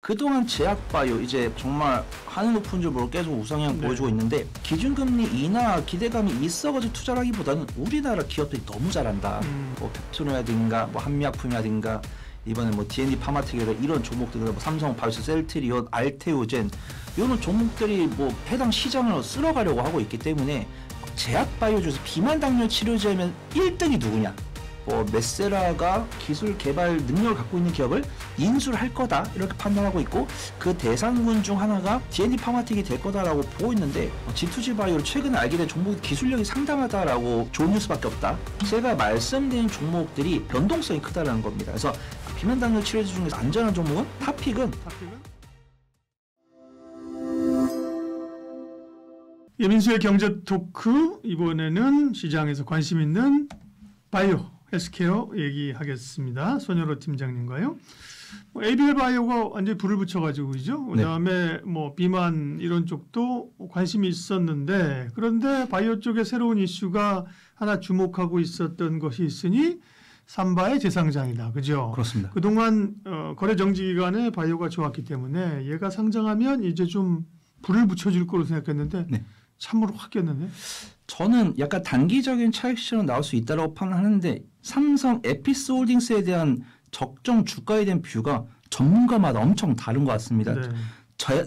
그동안 제약바이오 이제 정말 하늘 높은 줄 모르고 계속 우상향 보여주고 있는데 기준금리 인하 기대감이 있어가지고 투자를 하기보다는 우리나라 기업들이 너무 잘한다. 뭐 펩토노라든가 뭐 한미약품이라든가 이번에 뭐 D&D 파마텍이라 이런 종목들, 뭐 삼성 바이오스, 셀트리온, 알테오젠 이런 종목들이 뭐 해당 시장을 쓸어가려고 하고 있기 때문에 제약바이오 중에서 비만 당뇨 치료제면 1등이 누구냐? 메세라가 기술 개발 능력을 갖고 있는 기업을 인수를 할 거다 이렇게 판단하고 있고 그 대상군 중 하나가 D&D 파마텍이 될 거다라고 보고 있는데 G2G 바이오를 최근에 알게 된 종목 기술력이 상당하다라고 좋은 뉴스밖에 없다. 제가 말씀드린 종목들이 변동성이 크다라는 겁니다. 그래서 비만 당뇨 치료제 중에서 안전한 종목은 탑픽은 예민수의 경제 토크, 이번에는 시장에서 관심 있는 바이오 헬스케어 얘기하겠습니다. 손여로 팀장님과요. ABL 바이오가 완전히 불을 붙여가지고 그죠? 그다음에 뭐 비만 이런 쪽도 관심이 있었는데, 그런데 바이오 쪽에 새로운 이슈가 하나 주목하고 있었던 것이 있으니 삼바의 재상장이다. 그죠? 그렇습니다. 그동안 거래 정지 기간에 바이오가 좋았기 때문에 얘가 상장하면 이제 좀 불을 붙여줄 거로 생각했는데 참으로 확 꼈는데. 저는 약간 단기적인 차익 실현은 나올 수 있다고 판단하는데 삼성 에피스홀딩스에 대한 적정 주가에 대한 뷰가 전문가마다 엄청 다른 것 같습니다.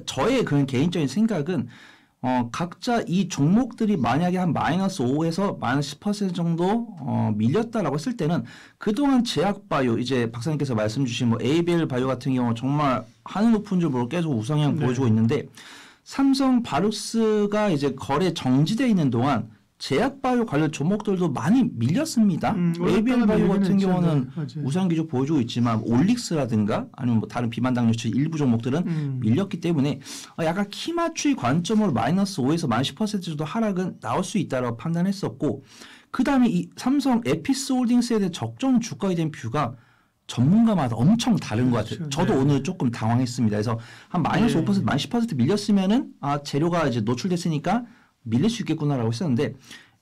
저의 그런 개인적인 생각은 각자 이 종목들이 만약에 한 마이너스 5에서 마이너스 10% 정도 밀렸다라고 했을 때는 그동안 제약바이오 이제 박사님께서 말씀 주신 뭐 ABL 바이오 같은 경우 정말 하늘 높은 줄 모르고 계속 우상향 보여주고 있는데 삼성 바이오스가 이제 거래 정지되어 있는 동안 제약바이오 관련 종목들도 많이 밀렸습니다. ABL 바이오 같은 경우는 우상 기조 보여주고 있지만 올릭스라든가 아니면 뭐 다른 비만 당뇨 일부 종목들은 밀렸기 때문에 약간 키 맞추기 관점으로 마이너스 5에서 마이너스 10% 정도 하락은 나올 수 있다고 판단했었고, 그 다음에 이 삼성 에피스홀딩스에 대한 적정 주가에 대한 뷰가 전문가마다 엄청 다른 것 같아요. 저도 오늘 조금 당황했습니다. 그래서 한 마이너스 5%, 마이너스 10% 밀렸으면은 재료가 이제 노출됐으니까 밀릴 수 있겠구나라고 했었는데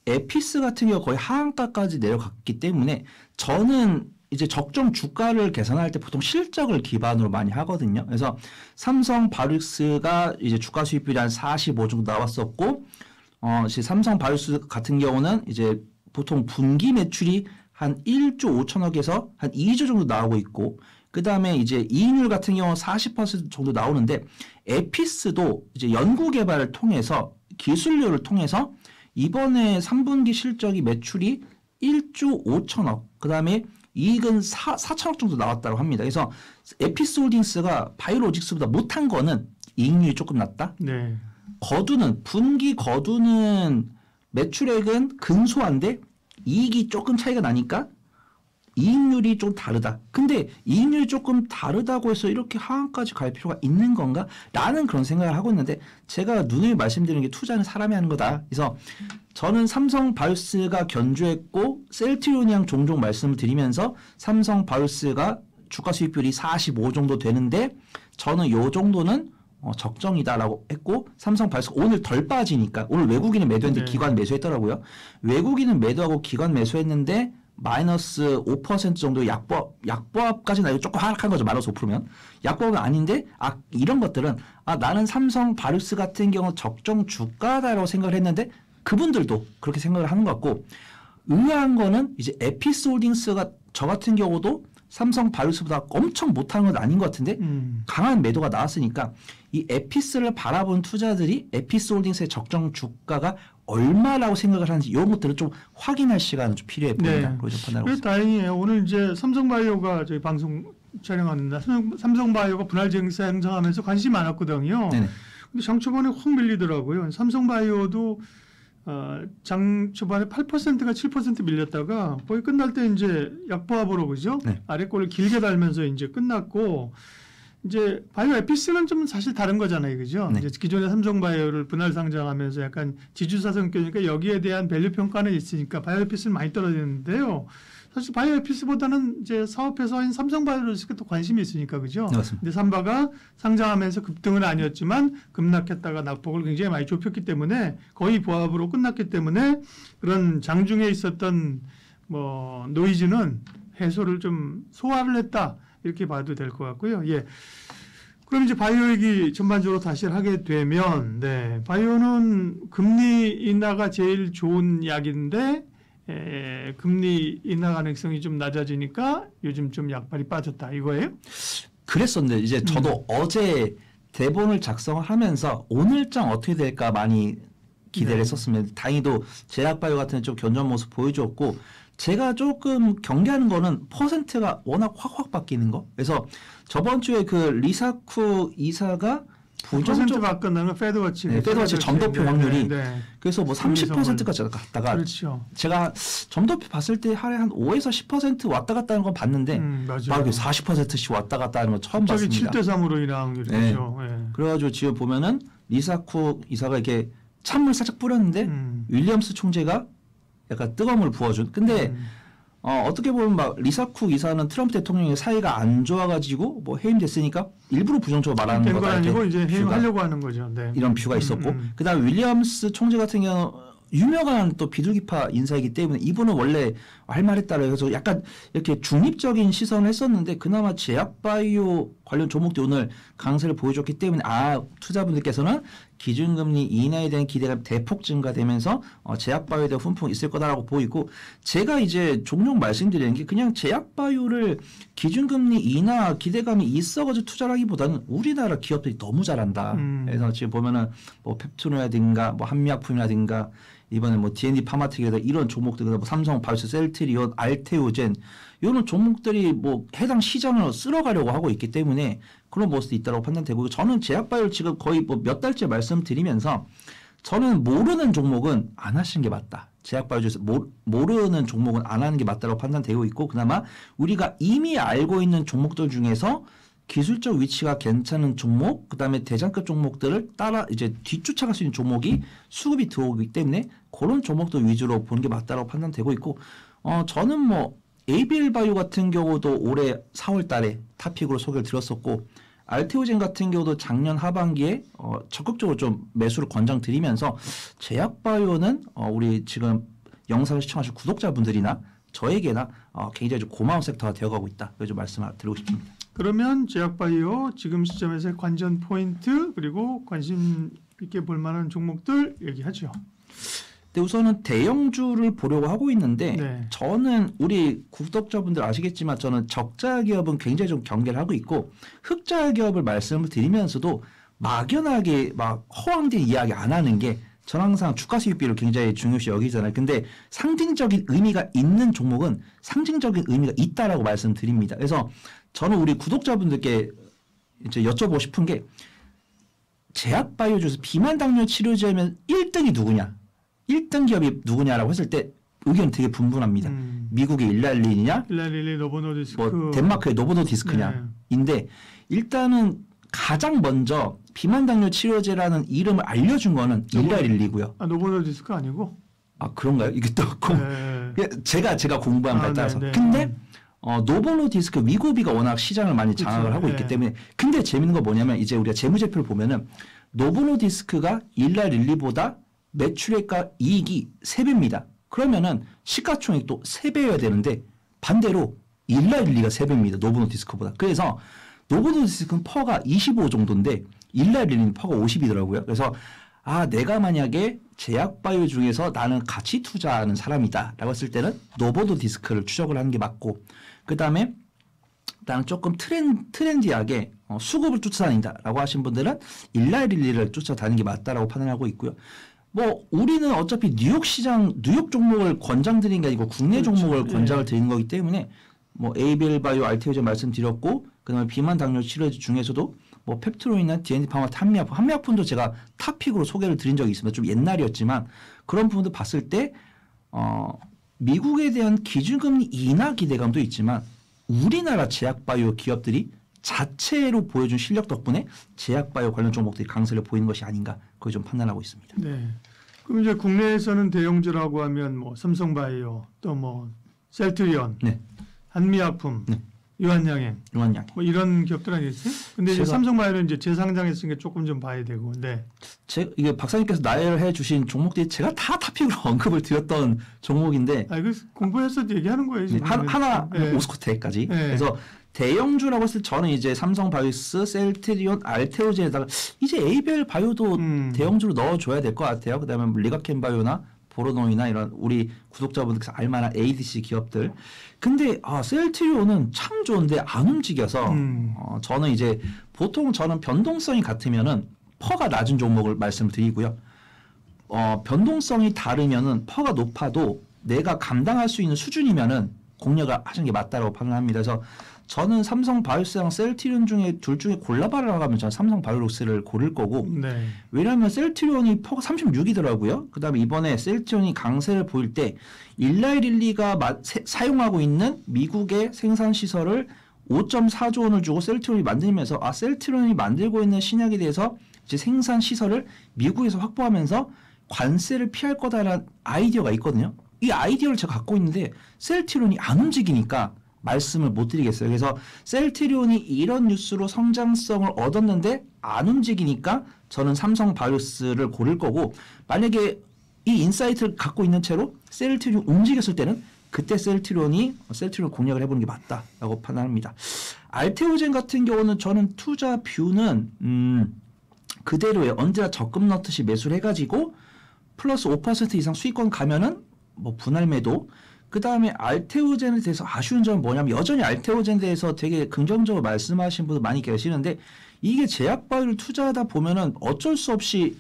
에피스 같은 경우 거의 하한가까지 내려갔기 때문에 저는 이제 적정 주가를 계산할 때 보통 실적을 기반으로 많이 하거든요. 그래서 삼성 바이오스가 이제 주가 수익률이 한 45 정도 나왔었고, 이제 삼성 바이오스 같은 경우는 이제 보통 분기 매출이 한 1조 5천억에서 한 2조 정도 나오고 있고, 그 다음에 이제 이익률 같은 경우 40% 정도 나오는데 에피스도 이제 연구 개발을 통해서 기술료를 통해서 이번에 3분기 실적이 매출이 1조 5천억, 그 다음에 이익은 4천억 정도 나왔다고 합니다. 그래서 에피스홀딩스가 바이오로직스보다 못한 거는 이익률이 조금 낮다. 거두는 분기 거두는 매출액은 근소한데 이익이 조금 차이가 나니까 이익률이 좀 다르다. 근데 이익률이 조금 다르다고 해서 이렇게 하한까지 갈 필요가 있는 건가? 라는 그런 생각을 하고 있는데, 제가 누누이 말씀드리는 게 투자는 사람이 하는 거다. 그래서 저는 삼성 바이오스가 견주했고 셀트리온이랑 종종 말씀을 드리면서 삼성 바이오스가 주가 수익률이 45 정도 되는데 저는 이 정도는 적정이다라고 했고, 삼성 바이오스가 오늘 덜 빠지니까 오늘 외국인은 매도했는데 기관 매수했더라고요. 외국인은 매도하고 기관 매수했는데 마이너스 5% 정도 약보합까지는 아니고 조금 하락한 거죠. 마이너스 5%면. 약보합은 아닌데 이런 것들은 나는 삼성 바이오스 같은 경우 적정 주가다라고 생각을 했는데 그분들도 그렇게 생각을 하는 것 같고, 의아한 거는 이제 에피스홀딩스가 저 같은 경우도 삼성 바이오스보다 엄청 못하는 건 아닌 것 같은데 강한 매도가 나왔으니까 이 에피스를 바라본 투자들이 에피스홀딩스의 적정 주가가 얼마라고 생각을 하는지 이런 것들을 좀 확인할 시간은 좀 필요해 보입니다. 그래서 다행이에요. 오늘 이제 삼성바이오가 저희 방송 촬영하는데 삼성바이오가 분할 재상장하면서 관심이 많았거든요. 근데 장 초반에 확 밀리더라고요. 삼성바이오도 장 초반에 8%가 7% 밀렸다가 거의 끝날 때 이제 약보합으로 그죠? 아래 꼴을 길게 달면서 이제 끝났고, 이제 바이오 에피스는 좀 사실 다른 거잖아요, 그죠? 이제 기존의 삼성바이오를 분할 상장하면서 약간 지주사 성격이니까 여기에 대한 밸류 평가는 있으니까 바이오 에피스는 많이 떨어지는데요. 사실 바이오 에피스보다는 이제 사업회사인 삼성바이오로직에 또 관심이 있으니까 그죠? 근데 삼바가 상장하면서 급등은 아니었지만 급락했다가 낙폭을 굉장히 많이 좁혔기 때문에 거의 보합으로 끝났기 때문에 그런 장중에 있었던 뭐 노이즈는 해소를 좀 소화를 했다 이렇게 봐도 될 것 같고요. 그럼 이제 바이오 얘기 전반적으로 다시 하게 되면, 네, 바이오는 금리 인하가 제일 좋은 약인데, 금리 인하 가능성이 좀 낮아지니까 요즘 좀 약발이 빠졌다 이거예요? 그랬었는데 이제 저도 어제 대본을 작성을 하면서 오늘장 어떻게 될까 많이 기대를 했었습니다. 다행히도 제약바이오 같은 좀 견조한 모습 보여줬고, 제가 조금 경계하는 거는 퍼센트가 워낙 확확 바뀌는 거. 그래서 저번 주에 그 리사쿠 이사가 퍼센트 바꾼다는 건 페드워치. 네, 페드워치 점도표 확률이 그래서 뭐 30%까지 갔다가 그렇죠. 제가 점도표 봤을 때 하루에 한 5에서 10% 왔다 갔다 하는 건 봤는데 막 40%씩 왔다 갔다 하는 건 처음 봤습니다. 7대 3으로 인하 확률이죠. 네. 네. 그래가지고 지금 보면은 리사쿠 이사가 이렇게 찬물 살짝 뿌렸는데 윌리엄스 총재가 약간 뜨거운 물 부어준. 근데 어떻게 보면 막 리사쿠 이사는 트럼프 대통령의 사이가 안 좋아가지고 뭐 해임됐으니까 일부러 부정적으로 말하는 건 아니고 이제 해임하려고 하는 거죠. 네. 이런 뷰가 있었고, 그다음 윌리엄스 총재 같은 경우 유명한 또 비둘기파 인사이기 때문에 이분은 원래 할 말 했다라 해서 약간 이렇게 중립적인 시선을 했었는데, 그나마 제약바이오 관련 종목도 오늘 강세를 보여줬기 때문에 투자분들께서는 기준금리 인하에 대한 기대가 대폭 증가되면서 제약바이오에 대한 훈풍이 있을 거다라고 보이고, 제가 이제 종종 말씀드리는 게 그냥 제약바이오를 기준금리 인하 기대감이 있어가지고 투자를 하기보다는 우리나라 기업들이 너무 잘한다. 그래서 지금 보면은 뭐 펩툰이라든가 뭐 한미약품이라든가 이번에 뭐 D&D 파마텍이라든가 이런 종목들, 뭐 삼성 바이오스, 셀트리온, 알테오젠 이런 종목들이 뭐 해당 시장을 쓸어가려고 하고 있기 때문에 그런 모습도 있다고 판단되고, 저는 제약바이오를 지금 거의 뭐 몇 달째 말씀드리면서 저는 모르는 종목은 안 하시는 게 맞다. 제약바이오 중에서 모르는 종목은 안 하는 게 맞다고 판단되고 있고, 그나마 우리가 이미 알고 있는 종목들 중에서 기술적 위치가 괜찮은 종목, 그다음에 대장급 종목들을 따라 이제 뒤쫓아갈 수 있는 종목이 수급이 들어오기 때문에 그런 종목들 위주로 보는 게 맞다고 판단되고 있고, 저는 뭐 ABL 바이오 같은 경우도 올해 4월 달에 탑픽으로 소개를 드렸었고, 알테오젠 같은 경우도 작년 하반기에 적극적으로 좀 매수를 권장드리면서 제약바이오는 우리 지금 영상을 시청하실 구독자분들이나 저에게나 굉장히 좀 고마운 섹터가 되어가고 있다. 그래서 말씀을 드리고 싶습니다. 그러면 제약바이오 지금 시점에서의 관전 포인트 그리고 관심 있게 볼 만한 종목들 얘기하죠. 네, 우선은 대형주를 보려고 하고 있는데, 네, 저는 우리 구독자분들 아시겠지만 저는 적자 기업은 굉장히 좀 경계를 하고 있고, 흑자 기업을 말씀을 드리면서도 막연하게 막 허황된 이야기 안 하는 게 저는 항상 주가 수익비를 굉장히 중요시 여기잖아요. 근데 상징적인 의미가 있는 종목은 상징적인 의미가 있다라고 말씀드립니다. 그래서 저는 우리 구독자분들께 이제 여쭤보고 싶은 게, 제약바이오 중에서 비만 당뇨 치료제면 1등이 누구냐? 1등 기업이 누구냐라고 했을 때 의견 되게 분분합니다. 미국의 일랄린이냐? 일랄린이 노보노디스크. 뭐 덴마크의 노보노디스크냐? 네. 인데 일단은 가장 먼저 비만 당뇨 치료제라는 이름을 알려준 거는 일랄릴리고요. 노보노디스크 아니고? 그런가요? 이게 또 네. 제가 공부한 바에 따라서. 네, 네. 근데 노보노디스크 위고비가 워낙 시장을 많이 장악을 하고 있기 때문에. 근데 재밌는 거 뭐냐면 이제 우리가 재무제표를 보면은 노보노디스크가 일랄릴리보다 매출액과 이익이 3배입니다. 그러면은 시가총액도 3배여야 되는데 반대로 일랄릴리가 3배입니다. 노보노디스크보다. 그래서 노보노디스크는 퍼가 25 정도인데 일랄릴리는 퍼가 50이더라고요. 그래서 내가 만약에 제약바이오 중에서 나는 같이 투자하는 사람이다 라고 했을 때는 노보노디스크를 추적을 하는 게 맞고, 그 다음에 나는 조금 트렌디하게 수급을 쫓아다닌다 라고 하신 분들은 일랄릴리를 쫓아다니는 게 맞다라고 판단하고 있고요. 뭐 우리는 어차피 뉴욕 시장, 뉴욕 종목을 권장드리는 게 아니고 국내 종목을 권장을 드리는 거기 때문에 뭐 ABL 바이오, 알테오젠 말씀드렸고, 그다음에 비만 당뇨 치료제 중에서도 뭐 펩트로이나 D&D 파마, 한미약품도 제가 탑픽으로 소개를 드린 적이 있습니다. 좀 옛날이었지만 그런 부분도 봤을 때 미국에 대한 기준금리 인하 기대감도 있지만 우리나라 제약바이오 기업들이 자체로 보여준 실력 덕분에 제약바이오 관련 종목들이 강세를 보이는 것이 아닌가, 그걸 좀 판단하고 있습니다. 네. 그럼 이제 국내에서는 대형주라고 하면 뭐 삼성바이오, 또 뭐 셀트리온, 네, 한미약품, 네, 유한양행, 뭐 이런 기업들 아니겠어요? 근데 이제 삼성바이오는 이제 재상장했으니까 조금 좀 봐야 되고, 네. 이게 박사님께서 나열해 주신 종목들이 제가 다 탑픽으로 언급을 드렸던 종목인데, 이거 공부해서 얘기하는 거예요. 지금. 하나 네, 오스코텍까지. 네. 그래서 대형주라고 했을 때 저는 이제 삼성바이오스, 셀트리온, 알테오젠에다가 이제 에이벨 바이오도 대형주로 넣어줘야 될 것 같아요. 그다음에 뭐 리가켄바이오나 보로노이나 이런 우리 구독자분들께서 알만한 ADC 기업들. 근데 셀트리온은 참 좋은데 안 움직여서 저는 이제 보통 저는 변동성이 같으면은 퍼가 낮은 종목을 말씀을 드리고요. 변동성이 다르면은 퍼가 높아도 내가 감당할 수 있는 수준이면은 공략을 하시는 게 맞다고 판단합니다. 그래서 저는 삼성바이오스랑 셀트리온 중에 둘 중에 골라봐라 하면 저는 삼성바이오록스를 고를 거고 네. 왜냐하면 셀트리온이 퍼가 36이더라고요. 그다음에 이번에 셀트리온이 강세를 보일 때 일라이릴리가 사용하고 있는 미국의 생산 시설을 5.4조 원을 주고 셀트리온이 만들면서 셀트리온이 만들고 있는 신약에 대해서 이제 생산 시설을 미국에서 확보하면서 관세를 피할 거다라는 아이디어가 있거든요. 이 아이디어를 제가 갖고 있는데 셀트리온이 안 움직이니까 말씀을 못 드리겠어요. 그래서 셀트리온이 이런 뉴스로 성장성을 얻었는데 안 움직이니까 저는 삼성바이오스를 고를 거고 만약에 이 인사이트를 갖고 있는 채로 셀트리온이 움직였을 때는 그때 셀트리온 공략을 해보는 게 맞다라고 판단합니다. 알테오젠 같은 경우는 저는 투자 뷰는 그대로예요. 언제나 적금 넣듯이 매수를 해가지고 플러스 5% 이상 수익권 가면은 뭐 분할 매도. 그 다음에 알테오젠에 대해서 아쉬운 점은 뭐냐면 여전히 알테오젠에 대해서 되게 긍정적으로 말씀하시는 분들 많이 계시는데 이게 제약바이오를 투자하다 보면은 어쩔 수 없이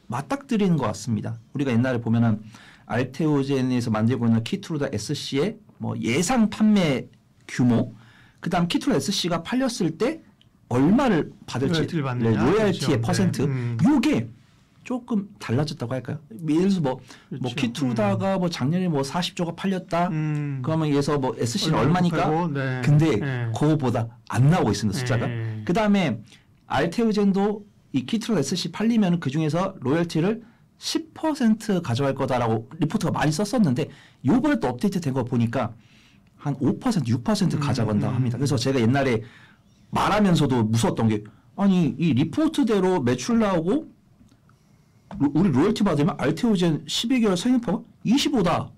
맞닥뜨리는 것 같습니다. 우리가 옛날에 보면은 알테오젠에서 만들고 있는 키트루다 SC의 뭐 예상 판매 규모, 그 다음 키트루다 SC가 팔렸을 때 얼마를 받을지 로열티의 퍼센트, 요게 조금 달라졌다고 할까요? 예를 들어서 뭐 키트루다가 뭐 작년에 뭐 40조가 팔렸다. 그러면 여기서 뭐 SC는 얼마니까? 네. 근데 그거보다 안 나오고 있습니다, 숫자가. 그 다음에 알테오젠도 이 키트루다 SC 팔리면 그 중에서 로열티를 10% 가져갈 거다라고 리포트가 많이 썼었는데 요번에 또 업데이트 된 거 보니까 한 5%, 6% 가져간다고 합니다. 그래서 제가 옛날에 말하면서도 무서웠던 게 아니 이 리포트대로 매출 나오고 우리 로열티 받으면 알테오젠 12개월 성인퍼가 25다.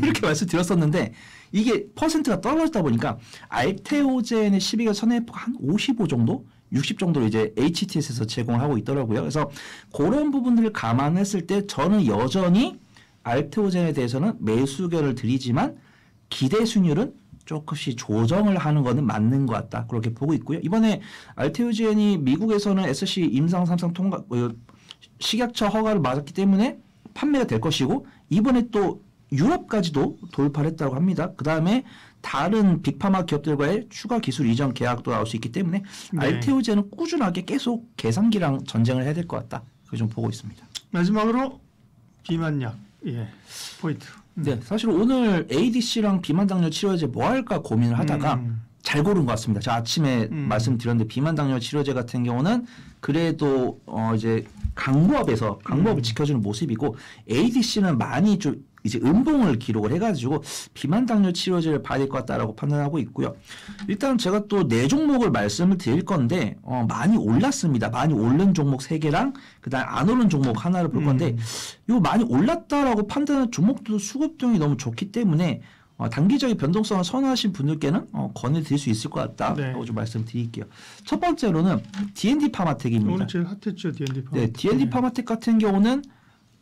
이렇게 말씀드렸었는데 이게 퍼센트가 떨어지다 보니까 알테오젠의 12개월 선행포가 한 55 정도? 60 정도로 이제 HTS에서 제공하고 있더라고요. 그래서 그런 부분들을 감안했을 때 저는 여전히 알테오젠에 대해서는 매수 의견을 드리지만 기대 수익률은 조금씩 조정을 하는 거는 맞는 것 같다. 그렇게 보고 있고요. 이번에 알테오젠이 미국에서는 SC 임상 3상 통과 식약처 허가를 맞았기 때문에 판매가 될 것이고 이번에 또 유럽까지도 돌파를 했다고 합니다. 그다음에 다른 빅파마 기업들과의 추가 기술 이전 계약도 나올 수 있기 때문에 네. 알테오젠은 꾸준하게 계속 계산기랑 전쟁을 해야 될 것 같다. 그렇게 좀 보고 있습니다. 마지막으로 비만약 포인트. 네, 사실 오늘 ADC랑 비만당뇨 치료제 뭐 할까 고민을 하다가 잘 고른 것 같습니다. 제가 아침에 말씀드렸는데 비만당뇨 치료제 같은 경우는 그래도 이제 강보합을 지켜주는 모습이고 ADC는 많이 좀 이제 음봉을 기록을 해가지고 비만당뇨 치료제를 봐야 될 것 같다라고 판단하고 있고요. 일단 제가 또 4종목을 말씀을 드릴 건데 많이 올랐습니다. 많이 오른 종목 3개랑 그다음 안 오른 종목 하나를 볼 건데 요 많이 올랐다라고 판단하는 종목도 수급등이 너무 좋기 때문에 단기적인 변동성을 선호하신 분들께는 권해드릴 수 있을 것 같다라고 좀 말씀드릴게요. 첫 번째로는 D&D 파마텍입니다. 오늘 제일 핫했죠, D&D 파마텍. 네, D&D 파마텍 같은 경우는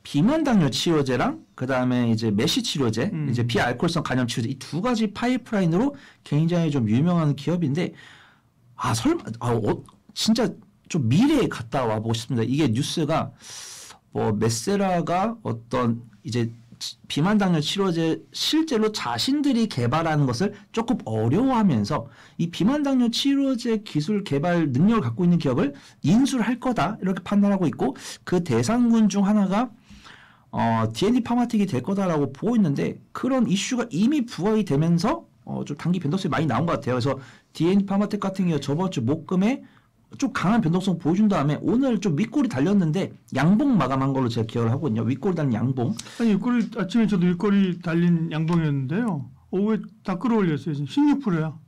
비만당뇨 치료제랑 그 다음에 이제 메시 치료제, 이제 비알코올성 간염 치료제 이 두 가지 파이프라인으로 굉장히 좀 유명한 기업인데 진짜 좀 미래에 갔다 와보고 싶습니다. 이게 뉴스가 뭐 메세라가 어떤 이제 비만당뇨 치료제 실제로 자신들이 개발하는 것을 조금 어려워하면서 이 비만당뇨 치료제 기술 개발 능력을 갖고 있는 기업을 인수를 할 거다 이렇게 판단하고 있고 그 대상군 중 하나가 D&D 파마텍이 될 거다라고 보고 있는데 그런 이슈가 이미 부각이 되면서 좀 단기 변동성이 많이 나온 것 같아요. 그래서 D&D 파마텍 같은 경우 저번 주 목금에 좀 강한 변동성 보여준 다음에 오늘 좀 윗골이 달렸는데 양봉 마감한 걸로 제가 기억을 하고 있거든요. 윗골 달린 양봉. 아니 윗골이 아침에 저도 윗골이 달린 양봉이었는데요. 오후에 다 끌어올렸어요. 지금 16%야.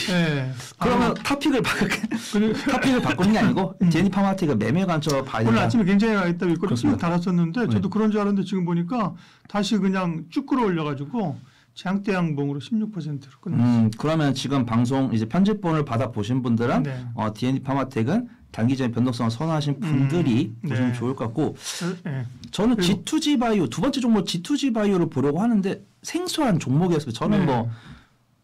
네. 그러면 타픽을 바꾸는 게 아니고 D&D 파마텍은 매매 관점 봐야 된다. 오늘 아침에 굉장히 나있다 윗골이 쭉 달았었는데 저도 그런 줄 알았는데 지금 보니까 다시 그냥 쭉 끌어올려가지고 장대양봉으로 16%로 끝났습니다. 그러면 지금 방송 이제 편집본을 받아 보신 분들은 네. D&D 파마텍은 단기적인 변동성을 선호하신 분들이 보시면 네. 좋을 것 같고 네. 저는 G2G 바이오 두 번째 종목 G2G 바이오를 보려고 하는데 생소한 종목이었어요. 저는 네.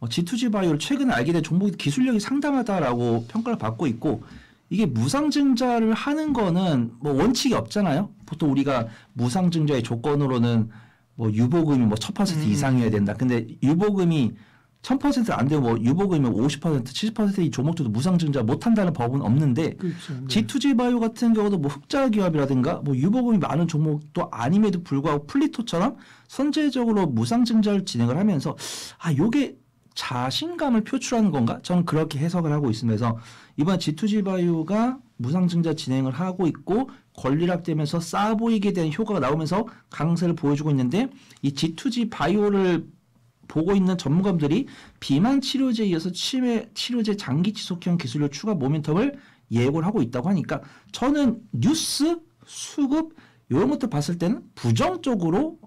G2G 바이오를 최근에 알게 된 종목이 기술력이 상당하다라고 평가를 받고 있고 이게 무상증자를 하는 거는 뭐 원칙이 없잖아요. 보통 우리가 무상증자의 조건으로는 뭐 유보금이 뭐 1000% 이상이어야 된다. 근데 유보금이 1000% 안 되고 뭐 유보금이 50%, 70%이 종목들도 무상증자 못한다는 법은 없는데 그렇죠. 네. G2G 바이오 같은 경우도 뭐 흑자 기업이라든가 뭐 유보금이 많은 종목도 아님에도 불구하고 플리토처럼 선제적으로 무상증자를 진행을 하면서 요게 자신감을 표출하는 건가? 저는 그렇게 해석을 하고 있으면서 이번 G2G 바이오가 무상증자 진행을 하고 있고 권리락되면서 싸 보이게 된 효과가 나오면서 강세를 보여주고 있는데 이 G2G 바이오를 보고 있는 전문가들이 비만 치료제에 이어서 치매 치료제 장기 지속형 기술력 추가 모멘텀을 예고를 하고 있다고 하니까 저는 뉴스, 수급 이런 것들 봤을 때는 부정적으로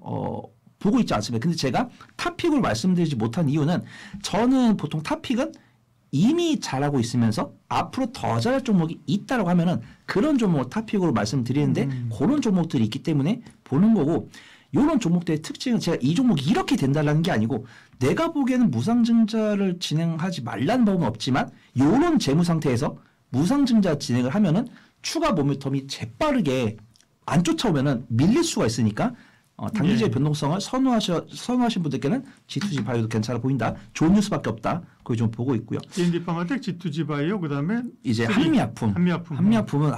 보고 있지 않습니다. 근데 제가 탑픽을 말씀드리지 못한 이유는 저는 보통 탑픽은 이미 잘하고 있으면서 앞으로 더 잘할 종목이 있다라고 하면은 그런 종목을 탑픽으로 말씀드리는데 그런 종목들이 있기 때문에 보는 거고 이런 종목들의 특징은 제가 이 종목이 이렇게 된다는 게 아니고 내가 보기에는 무상증자를 진행하지 말라는 법은 없지만 이런 재무 상태에서 무상증자 진행을 하면은 추가 모멘텀이 재빠르게 안 쫓아오면은 밀릴 수가 있으니까 단기적인 변동성을 선호하신 분들께는 G2G 바이오도 괜찮아 보인다. 좋은 뉴스밖에 없다. 그걸 좀 보고 있고요. D&D 파마텍, G2G 바이오 그다음에 이제 한미약품. 한미약품은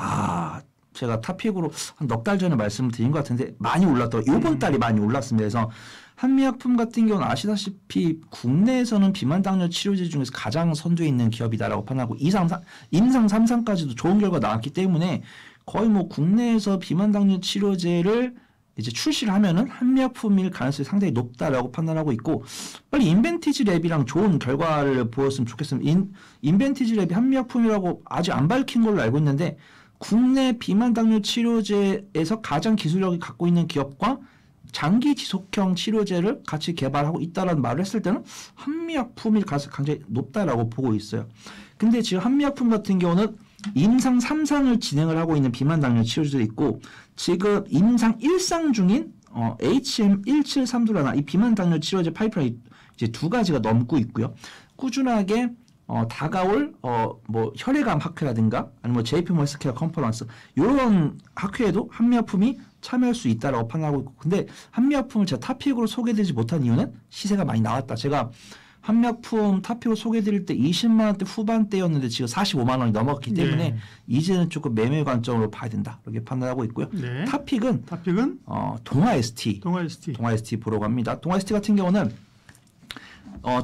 제가 탑픽으로 한 넉 달 전에 말씀드린 것 같은데 많이 올랐더라고요. 이번 달이 많이 올랐습니다. 그래서 한미약품 같은 경우는 아시다시피 국내에서는 비만당뇨 치료제 중에서 가장 선두에 있는 기업이다라고 판단하고 임상 3상까지도 좋은 결과 나왔기 때문에 거의 뭐 국내에서 비만당뇨 치료제를 이제 출시를 하면은 한미약품일 가능성이 상당히 높다라고 판단하고 있고 빨리 인벤티지 랩이랑 좋은 결과를 보였으면 좋겠습니다. 인벤티지 랩이 한미약품이라고 아직 안 밝힌 걸로 알고 있는데 국내 비만 당뇨 치료제에서 가장 기술력을 갖고 있는 기업과 장기 지속형 치료제를 같이 개발하고 있다라는 말을 했을 때는 한미약품일 가능성이 굉장히 높다라고 보고 있어요. 근데 지금 한미약품 같은 경우는 임상 3상을 진행을 하고 있는 비만 당뇨 치료제도 있고 지금 임상 1상 중인 HM1732라는 이 비만 당뇨 치료제 파이프라인 이제 두 가지가 넘고 있고요. 꾸준하게 다가올 뭐 혈액암 학회라든가 아니면 뭐 JP 헬스케어 컨퍼런스 이런 학회에도 한미약품이 참여할 수 있다라고 판단하고 있고 근데 한미약품을 제가 탑픽으로 소개되지 못한 이유는 시세가 많이 나왔다. 제가 한미약품 탑픽으로 소개드릴 때 20만 원대 후반대였는데 지금 45만 원이 넘었기 때문에 이제는 조금 매매 관점으로 봐야 된다. 이렇게 판단하고 있고요. 네. 탑픽은 동아 ST 보러 갑니다. 동아 ST 같은 경우는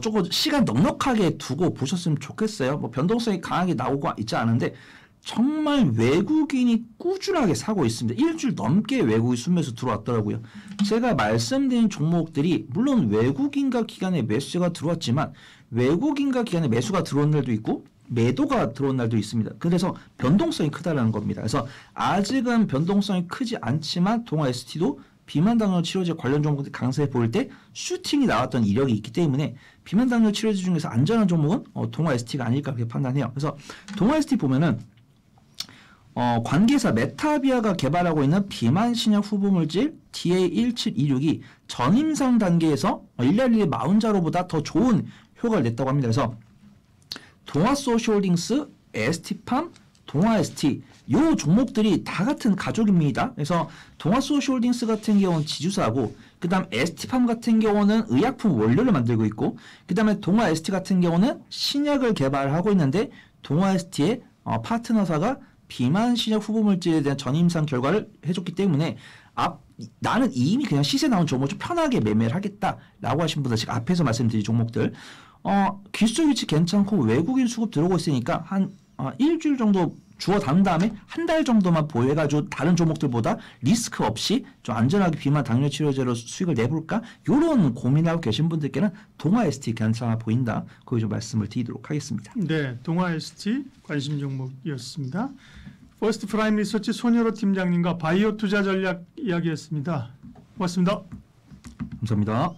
조금 시간 넉넉하게 두고 보셨으면 좋겠어요. 뭐 변동성이 강하게 나오고 있지 않은데 정말 외국인이 꾸준하게 사고 있습니다. 일주일 넘게 외국인 순매수 들어왔더라고요. 제가 말씀드린 종목들이 물론 외국인과 기관의 매수가 들어왔지만 외국인과 기관의 매수가 들어온 날도 있고 매도가 들어온 날도 있습니다. 그래서 변동성이 크다라는 겁니다. 그래서 아직은 변동성이 크지 않지만 동아 ST도 비만당뇨 치료제 관련 종목들 강세에 보일 때 슈팅이 나왔던 이력이 있기 때문에 비만당뇨 치료제 중에서 안전한 종목은 동아 ST가 아닐까 그렇게 판단해요. 그래서 동아 ST 보면은 관계사 메타비아가 개발하고 있는 비만 신약 후보물질 DA1726이 전임상 단계에서 112 마운자로보다 더 좋은 효과를 냈다고 합니다. 그래서 동아소시홀딩스, ST팜, 동아ST 요 종목들이 다 같은 가족입니다. 그래서 동아소시홀딩스 같은 경우는 지주사고 그다음 ST팜 같은 경우는 의약품 원료를 만들고 있고 그다음에 동아ST 같은 경우는 신약을 개발하고 있는데 동아ST의 파트너사가 비만 신약 후보물질에 대한 전임상 결과를 해줬기 때문에 나는 이미 그냥 시세 나온 종목을 좀 편하게 매매를 하겠다라고 하신 분들 지금 앞에서 말씀드린 종목들 기술 위치 괜찮고 외국인 수급 들어오고 있으니까 한 일주일 정도 주어 담은 다음에 한 달 정도만 보유해가지고 다른 종목들보다 리스크 없이 좀 안전하게 비만 당뇨 치료제로 수익을 내볼까? 이런 고민하고 계신 분들께는 동아 ST 괜찮아 보인다. 거기 좀 말씀을 드리도록 하겠습니다. 네, 동아 ST 관심 종목이었습니다. 퍼스트 프라임 리서치 손여로 팀장님과 바이오 투자 전략 이야기했습니다. 고맙습니다. 감사합니다.